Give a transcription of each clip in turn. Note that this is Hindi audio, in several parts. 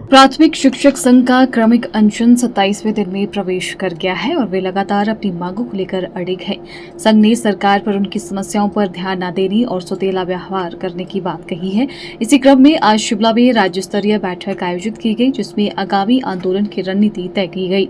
प्राथमिक शिक्षक संघ का क्रमिक अनशन 27वें दिन में प्रवेश कर गया है और वे लगातार अपनी मांगों को लेकर अड़िग है। संघ ने सरकार पर उनकी समस्याओं पर ध्यान न देने और सौतेला व्यवहार करने की बात कही है। इसी क्रम में आज शिमला में राज्य स्तरीय बैठक आयोजित की गई, जिसमें आगामी आंदोलन की रणनीति तय की गई।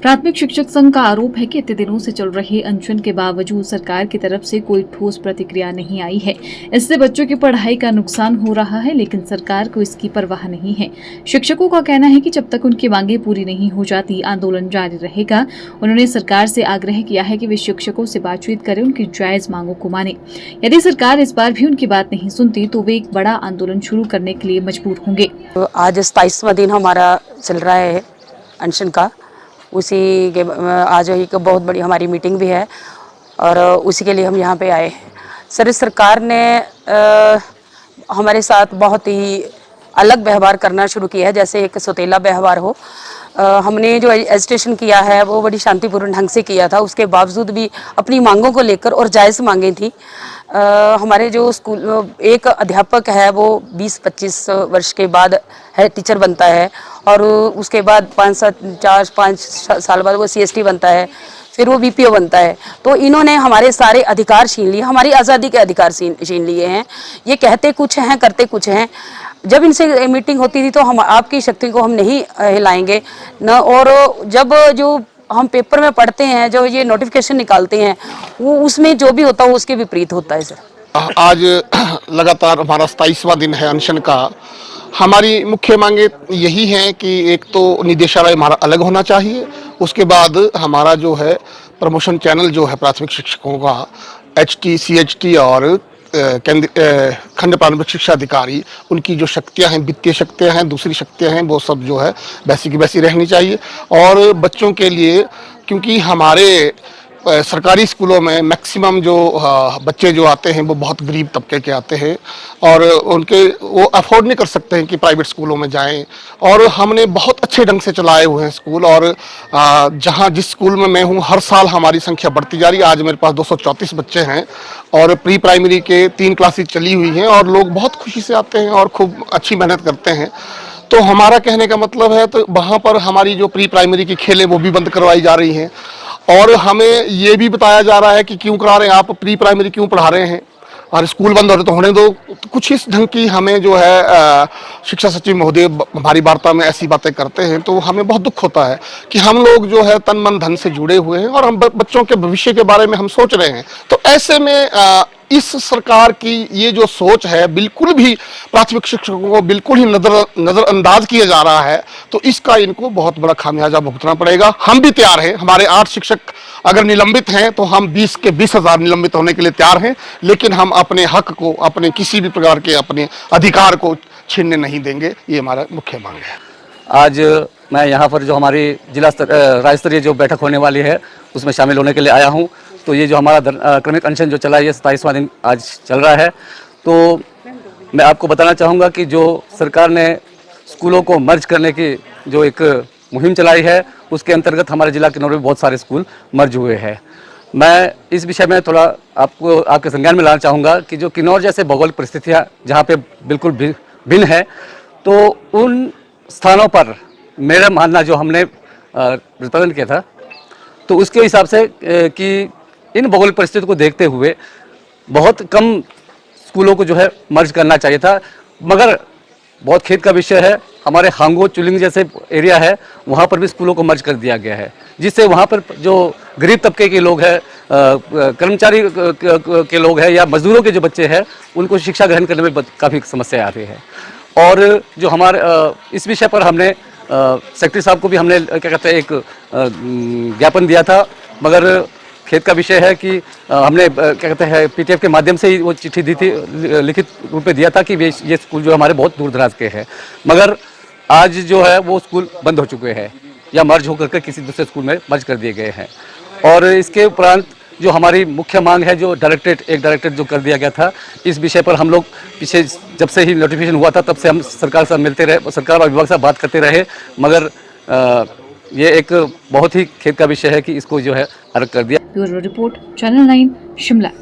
प्राथमिक शिक्षक संघ का आरोप है कि इतने दिनों से चल रहे अनशन के बावजूद सरकार की तरफ से कोई ठोस प्रतिक्रिया नहीं आई है। इससे बच्चों की पढ़ाई का नुकसान हो रहा है, लेकिन सरकार को इसकी परवाह नहीं है। शिक्षकों का कहना है कि जब तक उनकी मांगें पूरी नहीं हो जाती, आंदोलन जारी रहेगा। उन्होंने सरकार से आग्रह किया है कि वे शिक्षकों से बातचीत करें, उनकी जायज मांगों को माने। यदि सरकार इस बार भी उनकी बात नहीं सुनती तो वे एक बड़ा आंदोलन शुरू करने के लिए मजबूर होंगे। आज 27वां दिन हमारा चल रहा है अनशन का। उसी के आज एक बहुत बड़ी हमारी मीटिंग भी है और उसी के लिए हम यहाँ पे आए हैं। सर, सरकार ने हमारे साथ बहुत ही अलग व्यवहार करना शुरू किया है, जैसे एक सौतेला व्यवहार हो। हमने जो एजिटेशन किया है वो बड़ी शांतिपूर्ण ढंग से किया था, उसके बावजूद भी अपनी मांगों को लेकर और जायज़ मांगें थी। हमारे जो स्कूल एक अध्यापक है वो 20-25 वर्ष के बाद है टीचर बनता है और उसके बाद 5 साल बाद वो CST बनता है, फिर वो BPO बनता है। तो इन्होंने हमारे सारे अधिकार छीन लिए, हमारी आज़ादी के अधिकार छीन लिए हैं। ये कहते कुछ हैं, करते कुछ हैं। जब इनसे मीटिंग होती थी तो हम आपकी शक्ति को हम नहीं हिलाएंगे न, और जब जो हम पेपर में पढ़ते हैं, जो ये नोटिफिकेशन निकालते हैं, वो उसमें जो भी होता है वो उसके विपरीत होता है। सर, आज लगातार हमारा 27वां दिन है अनशन का। हमारी मुख्य मांगे यही हैं कि एक तो निदेशालय हमारा अलग होना चाहिए, उसके बाद हमारा जो है प्रमोशन चैनल जो है प्राथमिक शिक्षकों का HT, CHT और खंड प्रारंभिक शिक्षा अधिकारी, उनकी जो शक्तियां हैं, वित्तीय शक्तियां हैं, दूसरी शक्तियां हैं, वो सब जो है वैसी की वैसी रहनी चाहिए। और बच्चों के लिए, क्योंकि हमारे सरकारी स्कूलों में मैक्सिमम जो बच्चे जो आते हैं वो बहुत गरीब तबके के आते हैं और उनके वो अफोर्ड नहीं कर सकते हैं कि प्राइवेट स्कूलों में जाएं। और हमने बहुत अच्छे ढंग से चलाए हुए हैं स्कूल, और जहां जिस स्कूल में मैं हूं हर साल हमारी संख्या बढ़ती जा रही है। आज मेरे पास 234 बच्चे हैं और प्री प्राइमरी के 3 क्लासेस चली हुई हैं और लोग बहुत खुशी से आते हैं और खूब अच्छी मेहनत करते हैं। तो हमारा कहने का मतलब है, तो वहाँ पर हमारी जो प्री प्राइमरी की खेलें वो भी बंद करवाई जा रही हैं और हमें ये भी बताया जा रहा है कि क्यों करा रहे हैं आप, प्री प्राइमरी क्यों पढ़ा रहे हैं और स्कूल बंद हो रहे तो होने दो। तो कुछ इस ढंग की हमें जो है शिक्षा सचिव महोदय हमारी वार्ता में ऐसी बातें करते हैं, तो हमें बहुत दुख होता है कि हम लोग जो है तन मन धन से जुड़े हुए हैं और हम बच्चों के भविष्य के बारे में हम सोच रहे हैं। तो ऐसे में इस सरकार की ये जो सोच है, बिल्कुल भी प्राथमिक शिक्षकों को बिल्कुल ही नजरअंदाज किया जा रहा है, तो इसका इनको बहुत बड़ा खामियाजा भुगतना पड़ेगा। हम भी तैयार हैं, हमारे 8 शिक्षक अगर निलंबित हैं तो हम 20 के 20,000 निलंबित होने के लिए तैयार हैं, लेकिन हम अपने हक को, अपने किसी भी प्रकार के अपने अधिकार को छीनने नहीं देंगे। ये हमारा मुख्य मांग है। आज मैं यहाँ पर जो हमारी राज्य स्तरीय जो बैठक होने वाली है उसमें शामिल होने के लिए आया हूँ। तो ये जो हमारा क्रमिक अनशन जो चला है, ये 27वां दिन आज चल रहा है। तो मैं आपको बताना चाहूँगा कि जो सरकार ने स्कूलों को मर्ज करने की जो एक मुहिम चलाई है, उसके अंतर्गत हमारे जिला किन्नौर में बहुत सारे स्कूल मर्ज हुए हैं। मैं इस विषय में थोड़ा आपको आपके संज्ञान में लाना चाहूँगा कि जो किन्नौर जैसे भौगोलिक परिस्थितियाँ जहाँ पे बिल्कुल भिन्न है, तो उन स्थानों पर मेरा मानना जो हमने प्रतिपादन किया था, तो उसके हिसाब से कि इन भौगोलिक परिस्थितियों को देखते हुए बहुत कम स्कूलों को जो है मर्ज करना चाहिए था। मगर बहुत खेद का विषय है, हमारे हांगो चुलिंग जैसे एरिया है, वहाँ पर भी स्कूलों को मर्ज कर दिया गया है, जिससे वहाँ पर जो गरीब तबके के लोग हैं, कर्मचारी के लोग हैं या मजदूरों के जो बच्चे हैं, उनको शिक्षा ग्रहण करने में काफ़ी समस्या आ रही है। और जो हमारे इस विषय पर हमने सेक्रेटरी साहब को भी हमने क्या कहते हैं एक ज्ञापन दिया था, मगर खेद का विषय है कि हमने क्या कहते हैं PTF के माध्यम से ही वो चिट्ठी दी थी, लिखित रूप में दिया था कि ये स्कूल जो हमारे बहुत दूर दराज के हैं, मगर आज जो है वो स्कूल बंद हो चुके हैं या मर्ज होकर के किसी दूसरे स्कूल में मर्ज कर दिए गए हैं। और इसके उपरांत जो हमारी मुख्य मांग है, जो डायरेक्टरेट जो कर दिया गया था, इस विषय पर हम लोग पीछे जब से ही नोटिफिकेशन हुआ था तब से हम सरकार से मिलते रहे, सरकार और विभाग से बात करते रहे, मगर ये एक बहुत ही खेद का विषय है कि इसको जो है अलग कर दिया। Bureau report, channel 9, Shimla.